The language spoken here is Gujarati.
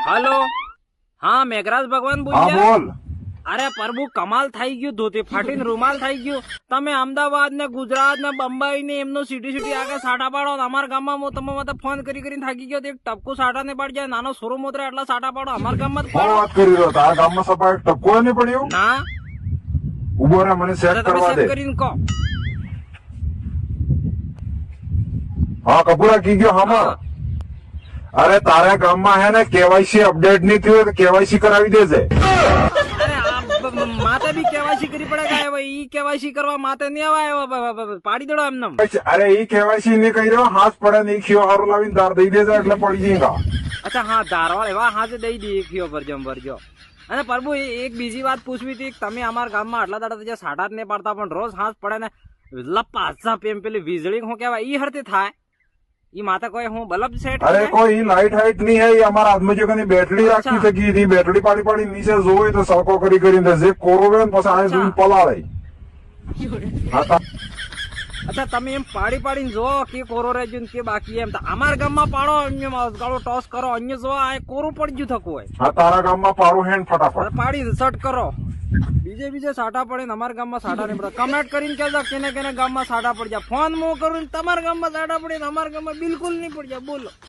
हेलो हाँ मेघराज भगवान હા बोलिए। બોલ. अरे प्रभु कमाल થઈ ગયું, ધોતી ફાટીને રૂમાલ થઈ ગયું। તમે અમદાવાદ ને ગુજરાત ને બંબઈ ને એમનો સિટી સિટી આગળ સાટા પાડો, અમારા ગામમાં હું તમે મને ફોન કરી કરીને થાકી ગયો, એક ટપકું સાટા ને પાડી જાય, નાનો સોરો મોતરે એટલા સાટા પાડો અમારા ગામમાં જ કોણ પાડો વાત કરી રહ્યો? તારા ગામમાં સફાઈ ટપકો નહીં પડ્યું? ના। ઉભો રહે, મને સેટ અરે તમે કરવા સેટ દે. કરીને કહો। હા કપૂરા કી ગયો હા. અરે તારા ગામમાં હે ને કેવાયસી અપડેટ નહીં થયું તો કેવાયસી કરાવી દેજે. અરે આ માતે બી કેવાયસી કરી પડેગા, હવે ઈ કેવાયસી કરવા માતે નહીં આવે, પાડી દેડો એમને। અરે ઈ કેવાયસી નહીં કર્યો, હાથ પડે નહીં ખીઓ હારું લાવીને તાર દઈ દેજે એટલે પડી જઈગા. અચ્છા હા ધારવાળ એવા હાથે દઈ દઈએ ખીઓ ભરજો। અને પ્રભુ એક બીજી વાત પૂછવી હતી, તમે અમારા ગામમાં આટલા દાડા સાડા જ નહીં પાડતા પણ રોજ હાથ પડે ને લપાસા પેમ પેલી વીજળી શું કહેવાય ઈ હરતે થાય, ઈ માથે કોઈ હું બલ્બ સેટ અરે કોઈ લાઈટ હાઈટ નહીં હે, અમારા હાથમાં જો કની બેટરી રાખી શકી હતી, બેટરી પાડી પાડી નીચે જોઈ તો સળકો કરી કરીને જે કોરો રહે ને પછી આ જોઈને પલાળે. અચ્છા તમે એમ પાડી પાડીને જો કે કોરો રહેજો ને કે બાકી એમ અમારા ગામમાં પાડો, અહીંયા ગાળો ટોસ કરો, અહીંયા જો આ કોરું પડી ગયું થતું હોય, હા તારા ગામમાં પાડું હેન્ડ ફટાફટ પાડી સટ કરો, બીજે સાટા પડે ને અમારા ગામમાં સાટા નહીં પડે। કમેન્ટ કરીને કહેજો કેને ગામમાં સાટા પડી જાય, ફોન મો કરું તમારા ગામમાં સાટા પડે ને અમારા ગામમાં બિલકુલ નહીં પડી જાય, બોલો।